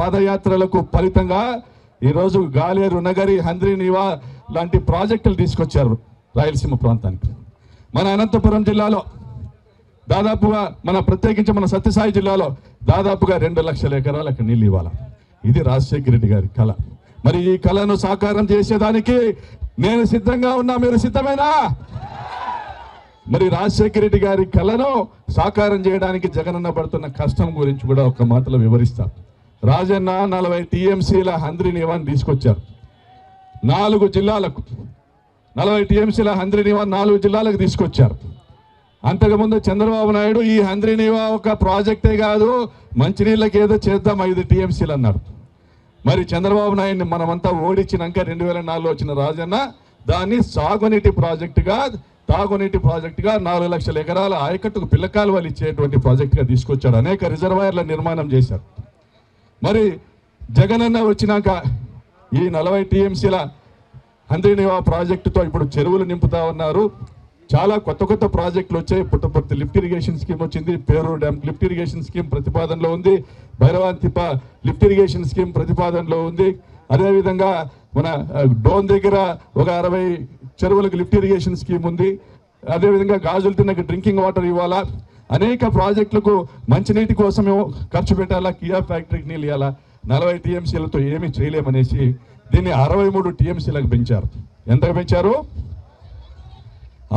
పాదయాత్రలకు ఫలితంగా ఈరోజు గాలేరు నగరి హంద్రీనివా లాంటి ప్రాజెక్టులు తీసుకొచ్చారు రాయలసీమ ప్రాంతానికి. మన అనంతపురం జిల్లాలో దాదాపుగా ప్రత్యేకించి మన సత్యసాయి జిల్లాలో దాదాపుగా 2 లక్షల ఎకరాలకు నీళ్ళు ఇవ్వాలి. ఇది రాజశేఖర రెడ్డి గారి కళ. మరి ఈ కళను సాకారం చేసేదానికి నేను సిద్ధంగా ఉన్నా, మీరు సిద్ధమేనా? మరి రాజశేఖర రెడ్డి గారి కళను సాకారం చేయడానికి జగనన్న పడుతున్న కష్టం గురించి కూడా ఒక మాటలో వివరిస్తా. రాజన్న 40 టీఎంసీల హంద్రీనివాని తీసుకొచ్చారు 4 జిల్లాలకు. 40 టీఎంసీల హంద్రీనివా 4 జిల్లాలకు తీసుకొచ్చారు. అంతకుముందు చంద్రబాబు నాయుడు ఈ హంద్రీనివా ఒక ప్రాజెక్టే కాదు, మంచినీళ్ళకి ఏదో చేద్దాం 5 టీఎంసీలు అన్నారు. మరి చంద్రబాబు నాయుడిని మనమంతా ఓడించినాక 2004లో వచ్చిన రాజన్న దాన్ని సాగునీటి ప్రాజెక్టుగా, తాగునీటి ప్రాజెక్టుగా 4 లక్షల ఎకరాల ఆయకట్టుకు పిల్లకాలువలు ఇచ్చేటువంటి ప్రాజెక్టుగా తీసుకొచ్చాడు. అనేక రిజర్వాయర్ల నిర్మాణం చేశారు. మరి జగనన్న వచ్చినాక ఈ 40 టీఎంసీల హంద్రీనివా ప్రాజెక్టుతో ఇప్పుడు చెరువులు నింపుతా ఉన్నారు. చాలా కొత్త ప్రాజెక్టులు వచ్చాయి. పుట్టపర్తి లిఫ్ట్ ఇరిగేషన్ స్కీమ్ వచ్చింది, Peruru dam lift irrigation scheme ప్రతిపాదనలో ఉంది, భైరవాంతిప లిఫ్ట్ ఇరిగేషన్ స్కీమ్ ప్రతిపాదనలో ఉంది. అదేవిధంగా మన డోన్ దగ్గర ఒక 60 చెరువులకు లిఫ్ట్ ఇరిగేషన్ స్కీమ్ ఉంది. అదేవిధంగా గాజులు తిన్నకి డ్రింకింగ్ వాటర్ ఇవ్వాలా, అనేక ప్రాజెక్టులకు మంచినీటి కోసం ఖర్చు పెట్టాలా, కియా ఫ్యాక్టరీకి నీళ్ళు ఇవ్వాలా. 40 టీఎంసీలతో ఏమీ చేయలేమనేసి దీన్ని 63 టీఎంసీలకు పెంచారు. ఎంతకు పెంచారు?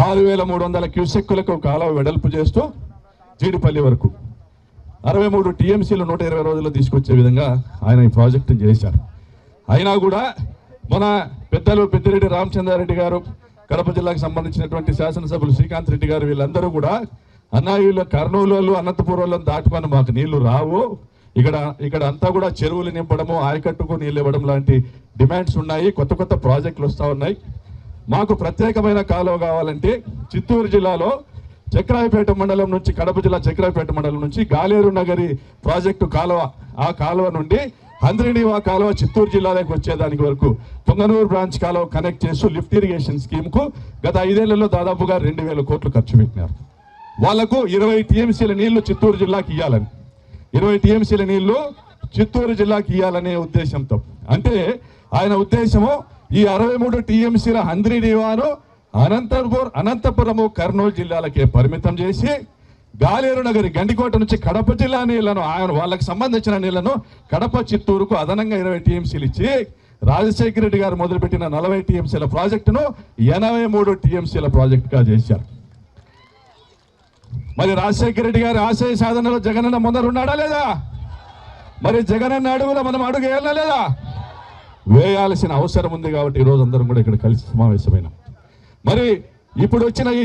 6300 క్యూసెక్కులకు కాలువ వెడల్పు చేస్తూ జీడిపల్లి వరకు 63 టీఎంసీలు 120 రోజుల్లో తీసుకొచ్చే విధంగా ఆయన ఈ ప్రాజెక్టు చేశారు. అయినా కూడా మన పెద్దలు పెద్దిరెడ్డి రామచంద్రారెడ్డి గారు, కడప జిల్లాకు సంబంధించినటువంటి శాసనసభ్యులు శ్రీకాంత్ రెడ్డి గారు, వీళ్ళందరూ కూడా అన్నాయిలో కర్నూలు అనంతపురంలో దాటుకొని మాకు నీళ్లు రావు, ఇక్కడ అంతా కూడా చెరువులు నింపడము, ఆయకట్టుకు నీళ్ళు ఇవ్వడం లాంటి డిమాండ్స్ ఉన్నాయి. కొత్త ప్రాజెక్టులు వస్తూ ఉన్నాయి. మాకు ప్రత్యేకమైన కాలువ కావాలంటే చిత్తూరు జిల్లాలో చక్రాయపేట మండలం నుంచి, కడప జిల్లా చక్రాయపేట మండలం నుంచి గాలేరు నగరి ప్రాజెక్టు కాలువ, ఆ కాలువ నుండి హంద్రీనివా కాలువ చిత్తూరు జిల్లాలోకి వచ్చేదానికి వరకు పొంగనూరు బ్రాంచ్ కాలువ కనెక్ట్ చేస్తూ లిఫ్ట్ ఇరిగేషన్ స్కీమ్కు గత 5 ఏళ్లలో దాదాపుగా 2000 కోట్లు ఖర్చు పెట్టినారు. వాళ్లకు 20 టీఎంసీల నీళ్లు చిత్తూరు జిల్లాకి ఇవ్వాలని, 20 టీఎంసీల నీళ్లు చిత్తూరు జిల్లాకి ఇవ్వాలనే ఉద్దేశంతో. అంటే ఆయన ఉద్దేశము ఈ 63 టీఎంసీల హంద్రీనివాను అనంతపురము కర్నూలు జిల్లాలకే పరిమితం చేసి గాలేరు నగరి గండికోట నుంచి కడప జిల్లా నీళ్లను, వాళ్ళకి సంబంధించిన నీళ్లను కడప చిత్తూరుకు అదనంగా 20 టీఎంసీలు ఇచ్చి రాజశేఖర రెడ్డి గారు మొదలుపెట్టిన 40 టీఎంసీల ప్రాజెక్టును 83 టీఎంసీల ప్రాజెక్టుగా చేశారు. మరి రాజశేఖర రెడ్డి గారి ఆశయ సాధనలో జగనన్న ముందరున్నాడా లేదా? మరి జగనన్న అడుగులో మనం అడుగు వేయాలా లేదా? వేయాల్సిన అవసరం ఉంది. కాబట్టి ఈరోజు అందరం కూడా ఇక్కడ కలిసి సమావేశమైనాం. మరి ఇప్పుడు వచ్చినటువంటి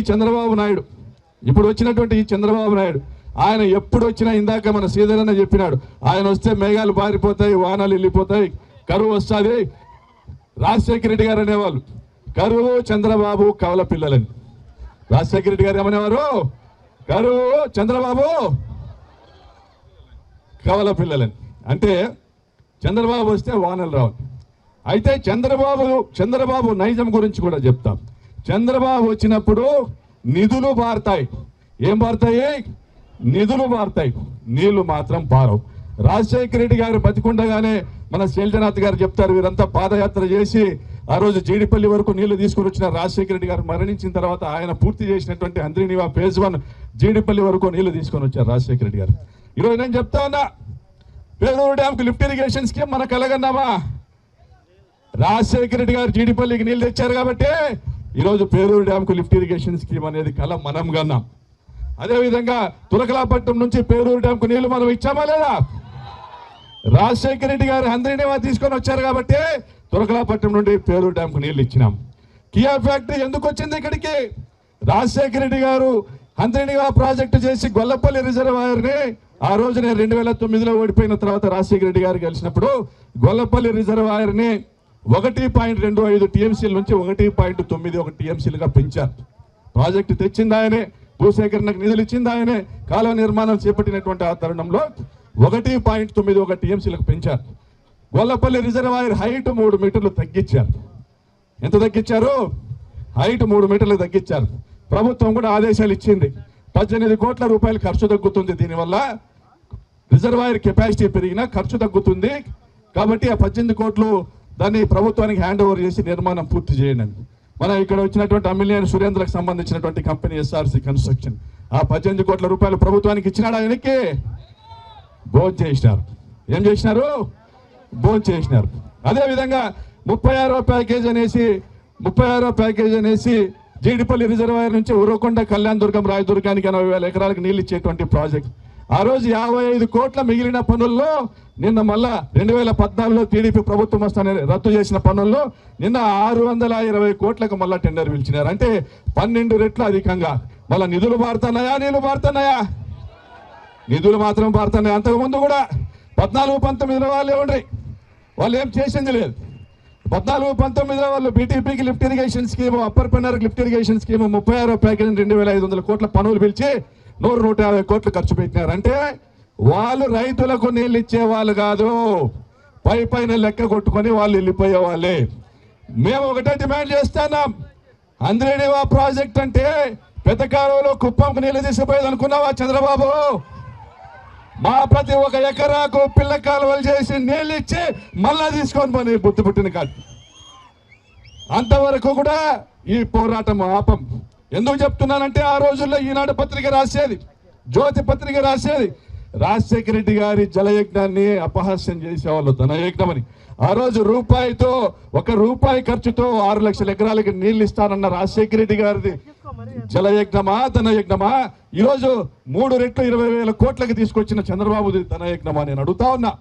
ఈ చంద్రబాబు నాయుడు ఆయన ఎప్పుడు వచ్చినా, ఇందాక మన శ్రీధరన్న చెప్పినాడు, ఆయన వస్తే మేఘాలు పారిపోతాయి, వానాలు వెళ్ళిపోతాయి, కరువు వస్తుంది. రాజశేఖర రెడ్డి గారు అనేవాళ్ళు కరువు చంద్రబాబు కవల పిల్లలని. రాజశేఖర రెడ్డి గారు ఏమనేవారు? కరువు చంద్రబాబు కవల పిల్లలని. అంటే చంద్రబాబు వస్తే వానలు రావు. అయితే చంద్రబాబు నైజం గురించి కూడా చెప్తాం. చంద్రబాబు వచ్చినప్పుడు నిధులు పారుతాయి. ఏం పారుతాయి? నిధులు పారుతాయి, నీళ్లు మాత్రం పారవు. రాజశేఖర రెడ్డి గారు బతికుండగానే మన శైలజనాథ్ గారు చెప్తారు, వీరంతా పాదయాత్ర చేసి ఆ రోజు జీడిపల్లి వరకు నీళ్లు తీసుకుని వచ్చిన రాజశేఖర రెడ్డి గారు మరణించిన తర్వాత ఆయన పూర్తి చేసినటువంటి హంద్రీనివా ఫేజ్ 1 జీడిపల్లి వరకు నీళ్లు తీసుకొని వచ్చారు రాజశేఖర రెడ్డి గారు. ఈరోజు నేను చెప్తా ఉన్నా, పేరూరు డ్యామ్కి లిఫ్ట్ ఇరిగేషన్ స్కీమ్ మన కలగన్నామా? రాజశేఖర రెడ్డి గారు జీడిపల్లికి నీళ్లు తెచ్చారు కాబట్టి ఈరోజు పేరూరు డ్యామ్కు లిఫ్ట్ ఇరిగేషన్ స్కీమ్ అనేది కళ మనం కన్నాం. అదేవిధంగా తులకలాపట్నం నుంచి పేరూరు డ్యామ్కు నీళ్లు మనం ఇచ్చామా లేదా? రాజశేఖర రెడ్డి గారు హంద్రీనివా తీసుకొని వచ్చారు కాబట్టి తులకలాపట్నం నుండి పేరూరు డ్యామ్కు నీళ్లు ఇచ్చినాం. కియా ఫ్యాక్టరీ ఎందుకు వచ్చింది ఇక్కడికి? రాజశేఖర రెడ్డి గారు హంద్రీనివా ప్రాజెక్టు చేసి గొల్లపల్లి రిజర్వాయర్ని, ఆ రోజు నేను 2009లో ఓడిపోయిన తర్వాత రాజశేఖర రెడ్డి గారు గెలిచినప్పుడు గొల్లపల్లి రిజర్వాయర్ని 1.25 టీఎంసీల నుంచి 1.91 టీఎంసీలుగా పెంచారు. ప్రాజెక్టు తెచ్చింది ఆయనే, భూసేకరణకు నిధులు ఇచ్చింది ఆయనే, కాలువ నిర్మాణం చేపట్టినటువంటి ఆ తరుణంలో 1.91 టీఎంసీలకు పెంచారు. గొల్లపల్లి రిజర్వాయర్ హైట్ 3 మీటర్లు తగ్గించారు. ఎంత తగ్గించారు? హైట్ 3 మీటర్లు తగ్గించారు. ప్రభుత్వం కూడా ఆదేశాలు ఇచ్చింది, 18 కోట్ల రూపాయలు ఖర్చు తగ్గుతుంది. దీనివల్ల రిజర్వాయర్ కెపాసిటీ పెరిగినా ఖర్చు తగ్గుతుంది కాబట్టి ఆ 18 కోట్లు దాన్ని ప్రభుత్వానికి హ్యాండ్ ఓవర్ చేసి నిర్మాణం పూర్తి చేయండి. మన ఇక్కడ వచ్చినటువంటి అమిలియన్ సురేంద్రకు సంబంధించినటువంటి కంపెనీ ఎస్ఆర్సి కన్స్ట్రక్షన్ ఆ 18 కోట్ల రూపాయలు ప్రభుత్వానికి ఇచ్చినాడు. ఆయనకి భోజనం చేసినారు. ఏం చేసినారు? భోజనం చేసినారు. అదేవిధంగా 36వ ప్యాకేజ్ అనేసి జీడిపల్లి రిజర్వాయర్ నుంచి ఉరవకొండ కళ్యాణదుర్గం రాయదుర్గానికి 80,000 ఎకరాలకు నీళ్ళు ఇచ్చేటువంటి ప్రాజెక్ట్. ఆ రోజు 55 కోట్ల మిగిలిన పనుల్లో నిన్న మళ్ళా 2014లో టీడీపీ ప్రభుత్వం వస్తానే రద్దు చేసిన పనుల్లో నిన్న 620 కోట్లకు మళ్ళా టెండర్ పిలిచినారు. అంటే 12 రెట్లు అధికంగా. మళ్ళీ నిధులు మారుతున్నాయా? నీళ్లు మారుతున్నాయా? నిధులు మాత్రం మారుతున్నాయి. అంతకుముందు కూడా 14-19లో వాళ్ళు ఏం చేసింది లేదు. 14-19లో వాళ్ళు బీటీపీకి లిఫ్ట్ ఇరిగేషన్ స్కీము, అప్పర్ పెన్నర్కి లిఫ్ట్ ఇరిగేషన్ స్కీము 36వ ప్యాకేజ్ 2,500 కోట్ల పనులు పిలిచి 150 కోట్లు ఖర్చు పెట్టినారు. అంటే వాళ్ళు రైతులకు నీళ్ళు ఇచ్చేవాళ్ళు కాదు, పైన లెక్క కొట్టుకొని వాళ్ళు వెళ్ళిపోయే వాళ్ళే. మేము ఒకటే డిమాండ్ చేస్తున్నాం. హంద్రీనివా ప్రాజెక్ట్ అంటే పెద్ద కాలువలో కుప్పంకు నీళ్ళు తీసుకుపోయేది అనుకున్నావా చంద్రబాబు? మా ప్రతి ఒక్క ఎకరాకు పిల్ల కాలువలు చేసి నీళ్ళు ఇచ్చి మళ్ళా తీసుకొని పోయి బుద్ధి పుట్టిన కాదు. అంతవరకు కూడా ఈ పోరాటం ఆపం. ఎందుకు చెప్తున్నానంటే ఆ రోజుల్లో ఈనాడు పత్రిక రాసేది, జ్యోతి పత్రిక రాసేది, రాజశేఖర రెడ్డి గారి జలయజ్ఞాన్ని అపహాస్యం చేసేవాళ్ళు ధనయజ్ఞం అని. ఆ రోజు ₹1 ఖర్చుతో 6 లక్షల ఎకరాలకి నీళ్లు ఇస్తానన్న రాజశేఖర రెడ్డి గారిది జలయజ్ఞమా ధనయజ్ఞమా? ఈరోజు 3 రెట్లు 20,000 కోట్లకి తీసుకొచ్చిన చంద్రబాబుది ధనయజ్ఞమా? నేను అడుగుతా ఉన్నా.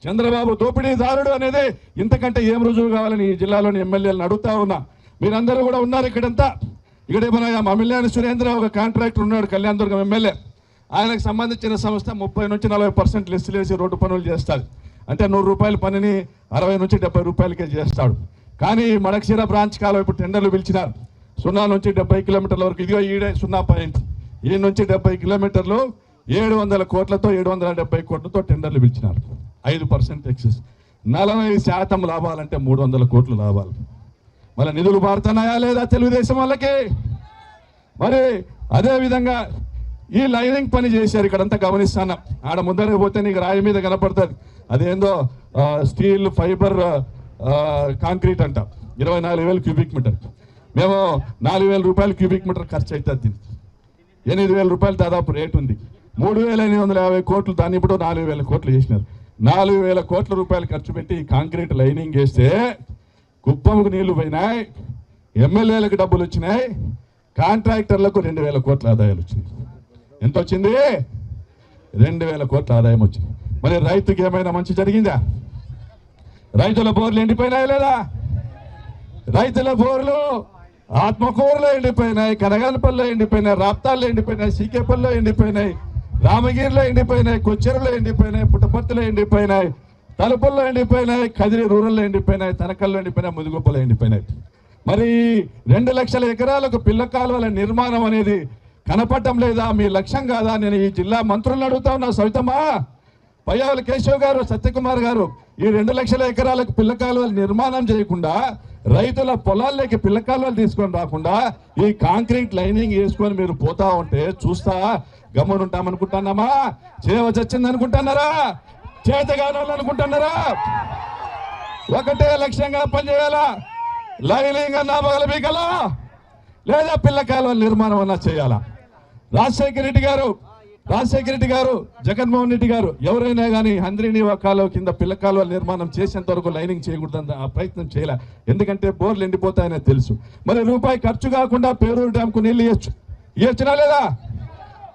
చంద్రబాబు దోపిడీదారుడు అనేది ఇంతకంటే ఏం రుజువు కావాలని ఈ జిల్లాలోని ఎమ్మెల్యేలను అడుగుతా ఉన్నా. మీరందరూ కూడా ఉన్నారు ఇక్కడంతా. ఇక్కడ మన అమిలియన్ సురేంద్ర ఒక కాంట్రాక్టర్ ఉన్నాడు, కళ్యాణదుర్గం ఎమ్మెల్యే. ఆయనకు సంబంధించిన సంస్థ 30 నుంచి 40% లిస్టులు వేసి రోడ్డు పనులు చేస్తాడు. అంటే ₹100 పనిని 60 నుంచి 70 రూపాయలకే చేస్తాడు. కానీ మడకశిర బ్రాంచ్ కాలువ ఇప్పుడు టెండర్లు పిలిచినారు. 0 నుంచి 70 కిలోమీటర్ల వరకు. ఇదిగో ఈడే 0 పాయింట్. ఈ నుంచి 70 కిలోమీటర్లు 700 కోట్లతో 770 కోట్లతో టెండర్లు పిలిచినారు. 5% ఎక్సెస్. 40% లాభాలంటే 300 కోట్లు లాభాలు. మళ్ళీ నిధులు మారుతున్నాయా లేదా తెలుగుదేశం వాళ్ళకి? మరి అదేవిధంగా ఈ లైనింగ్ పని చేశారు. ఇక్కడంతా గమనిస్తాను. ఆడ ముందరకు పోతే నీకు రాయి మీద కనపడుతుంది. అదేందో స్టీల్ ఫైబర్ కాంక్రీట్ అంట. 24,000 క్యూబిక్ మీటర్. మేము 4,000 రూపాయలు క్యూబిక్ మీటర్ ఖర్చు అవుతుంది. దీనికి 8,000 రూపాయలు దాదాపు రేటు ఉంది. 3,850 కోట్లు, దాన్ని ఇప్పుడు 4,000 కోట్లు చేసినారు. 4,000 కోట్ల రూపాయలు ఖర్చు పెట్టి కాంక్రీట్ లైనింగ్ వేస్తే కుప్పంకు నీళ్లు పోయినాయి, ఎమ్మెల్యేలకు డబ్బులు వచ్చినాయి, కాంట్రాక్టర్లకు 2,000 కోట్ల ఆదాయాలు వచ్చినాయి. ఎంత వచ్చింది? 2,000 కోట్ల ఆదాయం వచ్చింది. మరి రైతుకి ఏమైనా మంచి జరిగిందా? రైతుల బోర్లు ఎండిపోయినాయి లేదా? రైతుల బోర్లు ఆత్మకూరులో ఎండిపోయినాయి, కనగానపల్లిలో ఎండిపోయినాయి, రాప్తాల్లో ఎండిపోయినాయి, సీకేపల్లిలో ఎండిపోయినాయి, రామగిరిలో ఎండిపోయినాయి, కొచ్చెరలో ఎండిపోయినాయి, పుట్టపర్తిలో ఎండిపోయినాయి, తలుపుల్లో ఎండిపోయినాయి, కదిరి రూరల్లో ఎండిపోయినాయి, తనకల్లో ఎండిపోయినాయి, ముదుగొప్పలో ఎండిపోయినాయి. మరి 2 లక్షల ఎకరాలకు పిల్ల కాలువల నిర్మాణం అనేది కనపడటం లేదా? మీ లక్ష్యం కాదా? నేను ఈ జిల్లా మంత్రులను అడుగుతా ఉన్నా. సవితమ్మా, పయ్యావుల కేశవ్ గారు, సత్యకుమార్ గారు, ఈ 2 లక్షల ఎకరాలకు పిల్ల కాలువల నిర్మాణం చేయకుండా, రైతుల పొలాల్లోకి పిల్ల కాలువలు తీసుకొని రాకుండా ఈ కాంక్రీట్ లైనింగ్ వేసుకొని మీరు పోతా ఉంటే చూస్తా గమ్మునుంటామనుకుంటున్నామా? చేయవచ్చింది అనుకుంటున్నారా? చేతగానాలు అనుకుంటున్నారా? ఒకటే లక్ష్యంగా పనిచేయాలా? లైనింగ్ అన్నా బగలబీకలా, లేదా పిల్ల కాలువల నిర్మాణం అన్నా చేయాలా? రాజశేఖర రెడ్డి గారు జగన్మోహన్ రెడ్డి గారు ఎవరైనా కానీ హంద్రీనివా కాలువ కింద పిల్ల కాలువల నిర్మాణం చేసేంత వరకు లైనింగ్ చేయకూడదని ఆ ప్రయత్నం చేయలే. ఎందుకంటే బోర్లు ఎండిపోతాయనే తెలుసు. మరి రూపాయి ఖర్చు కాకుండా పేరూరు డ్యాంకు నీళ్ళు ఇచ్చినా లేదా?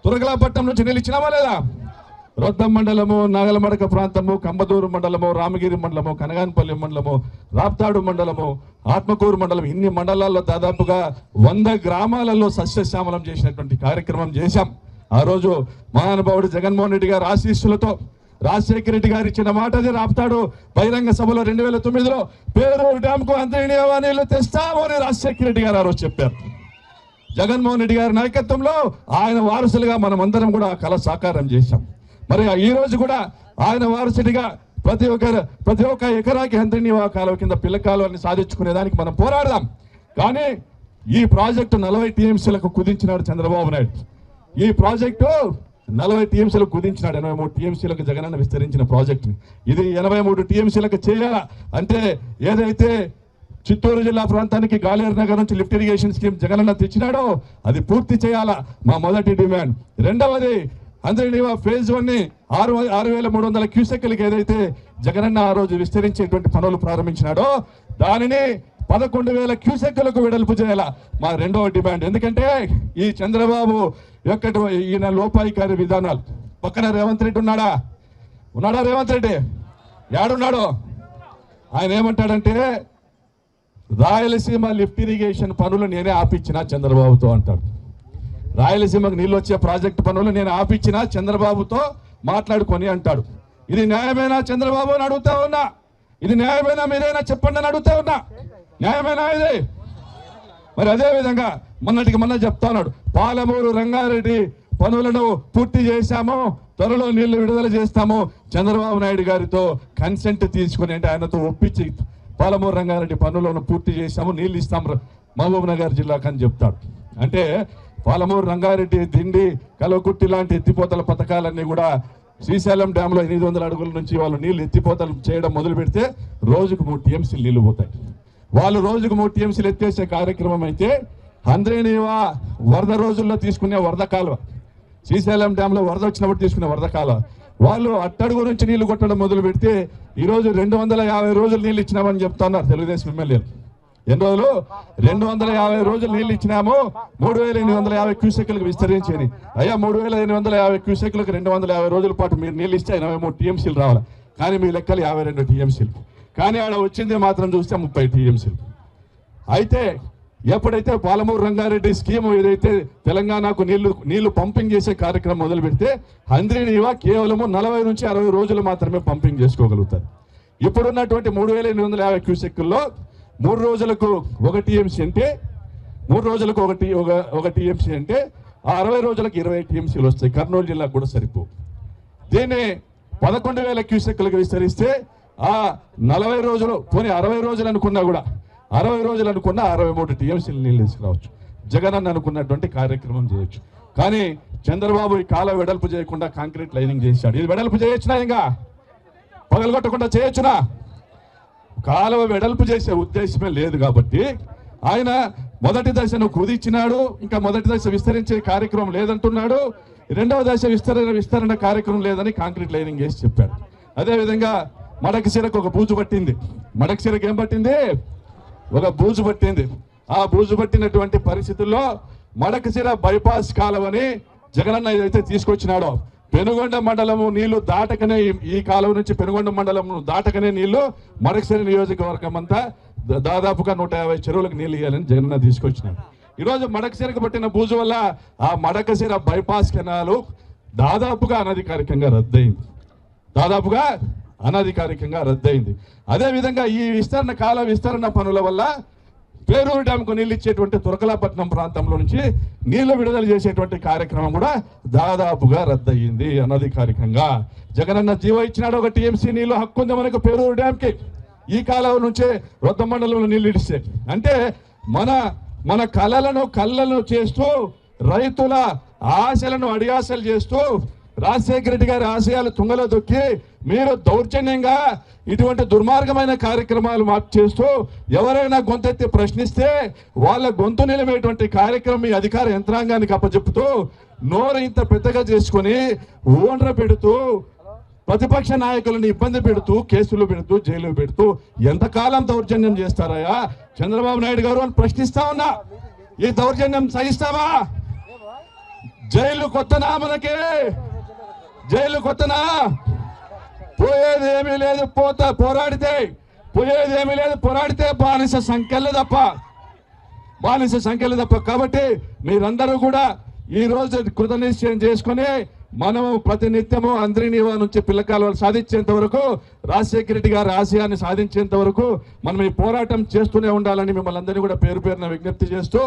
తురగలాపట్నం నుంచి నీళ్ళు ఇచ్చినామా లేదా? రొద్దం మండలము, నాగలమడక ప్రాంతము, కంబదూరు మండలము, రామగిరి మండలము, కనగానపల్లి మండలము, రాప్తాడు మండలము, ఆత్మకూరు మండలం, ఇన్ని మండలాల్లో దాదాపుగా 100 గ్రామాలలో సస్యశ్యామలం చేసినటువంటి కార్యక్రమం చేశాం. ఆ రోజు మహానుభావుడు జగన్మోహన్ రెడ్డి గారి ఆశీస్సులతో రాజశేఖర రెడ్డి గారు ఇచ్చిన మాట అది. రాప్తాడు బహిరంగ సభలో 2009లో పేరూరు డ్యాంకు హంద్రీనివా నీళ్లు తెస్తాము అని రాజశేఖర రెడ్డి గారు ఆ రోజు చెప్పారు. జగన్మోహన్ రెడ్డి గారి నాయకత్వంలో ఆయన వారసులుగా మనం అందరం కూడా కళ సాకారం చేశాం. మరి ఈ రోజు కూడా ఆయన వారసుడిగా ప్రతి ఒక్క ఎకరాకి హంద్రీనివా కాలువ కింద పిల్ల కాలువని సాధించుకునేదానికి మనం పోరాడదాం. కానీ ఈ ప్రాజెక్టు 40 టీఎంసీలకు కుదించినాడు చంద్రబాబు నాయుడు. ఈ ప్రాజెక్టు 40 టీఎంసీలకు కుదించినాడు. 83 టీఎంసీలకు జగనన్న విస్తరించిన ప్రాజెక్టుని ఇది 83 టీఎంసీలకు చేయాలా అంటే ఏదైతే చిత్తూరు జిల్లా ప్రాంతానికి గాలేరు నగర్ నుంచి లిఫ్ట్ ఇరిగేషన్ స్కీమ్ జగనన్న తెచ్చినాడో అది పూర్తి చేయాలా మా మొదటి డిమాండ్. రెండవది హంద్రీనీవా ఫేజ్ 1 ని 6,300 క్యూసెక్లకి ఏదైతే జగనన్న ఆ రోజు విస్తరించేటువంటి పనులు ప్రారంభించినాడో దానిని 11,000 క్యూసెక్లకు వెడల్పు చేయాలా మా రెండవ డిమాండ్. ఎందుకంటే ఈ చంద్రబాబు యొక్క ఈయన లోపాయికారి విధానాలు పక్కన రేవంత్ రెడ్డి ఉన్నాడా రేవంత్ రెడ్డి యాడున్నాడు? ఆయన ఏమంటాడంటే రాయలసీమ లిఫ్ట్ ఇరిగేషన్ పనులు నేనే ఆపిచ్చిన చంద్రబాబుతో అంటాడు. రాయలసీమకు నీళ్ళు వచ్చే ప్రాజెక్టు పనులు నేను ఆపిచ్చిన చంద్రబాబుతో మాట్లాడుకొని అంటాడు. ఇది న్యాయమేనా చంద్రబాబు అని అడుగుతా ఉన్నా? ఇది న్యాయమేనా? మీరైనా చెప్పండి అని అడుగుతా ఉన్నా. న్యాయమేనా ఇది? మరి అదే విధంగా మొన్న చెప్తా ఉన్నాడు పాలమూరు రంగారెడ్డి పనులను పూర్తి చేశాము, త్వరలో నీళ్లు విడుదల చేస్తాము, చంద్రబాబు నాయుడు గారితో కన్సెంట్ తీసుకుని అంటే ఆయనతో ఒప్పించి పాలమూరు రంగారెడ్డి పనులను పూర్తి చేశాము, నీళ్ళు ఇస్తాం మహబూబ్ నగర్ జిల్లాకు అని చెప్తాడు. అంటే పాలమూరు రంగారెడ్డి దిండి కలవకుట్టి లాంటి ఎత్తిపోతల పథకాలన్నీ కూడా శ్రీశైలం డ్యాంలో 800 అడుగుల నుంచి వాళ్ళు నీళ్లు ఎత్తిపోతలు చేయడం మొదలు పెడితే రోజుకు 3 టీఎంసీలు నీళ్లు పోతాయి. వాళ్ళు రోజుకు 3 టీఎంసీలు ఎత్తేసే కార్యక్రమం అయితే హంద్రీనీవా వరద రోజుల్లో తీసుకునే వరద కాలువ, శ్రీశైలం డ్యాంలో వరద వచ్చినప్పుడు తీసుకునే వరద కాలువ వాళ్ళు అట్టడుగు నుంచి నీళ్లు కొట్టడం మొదలు పెడితే ఈరోజు 250 రోజులు నీళ్ళు ఇచ్చినామని చెప్తున్నారు తెలుగుదేశం ఎమ్మెల్యేలు. ఎన్ని రోజులు? 250 రోజులు నీళ్ళు ఇచ్చినాము, 3,850 క్యూసెక్లకు విస్తరించేది. అయ్యా 3,850 క్యూసెక్లకు 250 రోజుల పాటు మీరు నీళ్ళు ఇస్తే 83 టీఎంసీలు రావాలి. కానీ మీ లెక్కలు 52 టీఎంసీలు. కానీ ఆడ వచ్చింది మాత్రం చూస్తే 30 టీఎంసీలు. అయితే ఎప్పుడైతే పాలమూరు రంగారెడ్డి స్కీమ్ ఏదైతే తెలంగాణకు నీళ్లు పంపింగ్ చేసే కార్యక్రమం మొదలు పెడితే హంద్రీనీవా కేవలము 40 నుంచి 60 రోజులు మాత్రమే పంపింగ్ చేసుకోగలుగుతారు. ఇప్పుడున్నటువంటి 3,850 క్యూసెక్కుల్లో 3 రోజులకు 1 టీఎంసీ అంటే 3 రోజులకు ఒక టీఎంసీ అంటే ఆ 60 రోజులకు 20 టీఎంసీలు వస్తాయి. కర్నూలు జిల్లాకు కూడా సరిపో. దీన్ని 11,000 క్యూసెక్కులకు విస్తరిస్తే ఆ 40 రోజులు పోనీ 60 రోజులు అనుకున్నా కూడా 63 టీఎంసీలు నీళ్ళు తీసుకురావచ్చు. జగన్ అనుకున్నటువంటి కార్యక్రమం చేయొచ్చు. కానీ చంద్రబాబు ఈ కాలువ వెడల్పు చేయకుండా కాంక్రీట్ లైనింగ్ చేశాడు. ఇది వెడల్పు చేయొచ్చునా? ఇంకా పగలగొట్టకుండా చేయొచ్చునా? కాలువ వెడల్పు చేసే ఉద్దేశమే లేదు కాబట్టి ఆయన మొదటి దశను కుదిచ్చినాడు. ఇంకా మొదటి దశ విస్తరించే కార్యక్రమం లేదంటున్నాడు. రెండవ దశ విస్తరణ కార్యక్రమం లేదని కాంక్రీట్ లైనింగ్ చేసి చెప్పాడు. అదేవిధంగా మడకశిరకు ఒక బూజు పట్టింది. మడకశిరకు ఏం పట్టింది? ఒక బూజు పట్టింది. ఆ బూజు పట్టినటువంటి పరిస్థితుల్లో మడకశిర బైపాస్ కాలువని జగనన్న ఏదైతే తీసుకొచ్చినాడో పెనుగొండ మండలము నీళ్లు దాటకనే ఈ కాలువ నుంచి పెనుగొండ మండలం దాటకనే నీళ్లు మడకశిర నియోజకవర్గం అంతా దాదాపుగా 150 చెరువులకు నీళ్ళు ఇవ్వాలని జగనన్న తీసుకొచ్చినాడు. ఈరోజు మడకశిరకు పట్టిన బూజు వల్ల ఆ మడకశిర బైపాస్ కెనాలు దాదాపుగా అనధికారికంగా రద్దయింది. అదేవిధంగా ఈ విస్తరణ పనుల వల్ల పేరూరు డ్యాంకు నీళ్ళు ఇచ్చేటువంటి తురకలాపట్నం ప్రాంతంలో నుంచి నీళ్లు విడుదల చేసేటువంటి కార్యక్రమం కూడా దాదాపుగా రద్దయింది అనధికారికంగా. జగనన్న జీవో ఇచ్చినాడు. 1 టీఎంసీ నీళ్లు హక్కు ఉంది మనకు పేరూరు డ్యాంకి. ఈ కాలం నుంచే రొద్ద మండలంలో నీళ్లు ఇడిస్తే అంటే మన కళ్ళను చేస్తూ రైతుల ఆశలను అడియాసలు చేస్తూ రాజశేఖర రెడ్డి గారి ఆశయాలు తుంగలో దొక్కి మీరు దౌర్జన్యంగా ఇటువంటి దుర్మార్గమైన కార్యక్రమాలు చేస్తూ ఎవరైనా గొంతెత్తి ప్రశ్నిస్తే వాళ్ళ గొంతు నిలబేటువంటి కార్యక్రమం మీ అధికార యంత్రాంగానికి అప్పచెప్పుతూ నోరు ఇంత పెద్దగా చేసుకుని ఓండ్ర పెడుతూ ప్రతిపక్ష నాయకులను ఇబ్బంది పెడుతూ కేసులు పెడుతూ జైలు పెడుతూ ఎంతకాలం దౌర్జన్యం చేస్తారయ్యా చంద్రబాబు నాయుడు గారు అని ప్రశ్నిస్తా ఉన్నా. ఈ దౌర్జన్యం సహిస్తావా? జైలు కొత్తనా? మనకి జైలు కొత్తనా? పోయేది ఏమీ లేదు. పోరాడితే బానిస సంఖ్యలు తప్ప. కాబట్టి మీరందరూ కూడా ఈ రోజు కృతనిశ్చయం చేసుకుని మనము ప్రతినిత్యము హంద్రీనీవా నుంచి పిల్లకాలువలు సాధించేంత వరకు రాజశేఖర రెడ్డి గారి ఆశయాన్ని సాధించేంత వరకు మనం ఈ పోరాటం చేస్తూనే ఉండాలని మిమ్మల్ని అందరినీ కూడా పేరు పేరున విజ్ఞప్తి చేస్తూ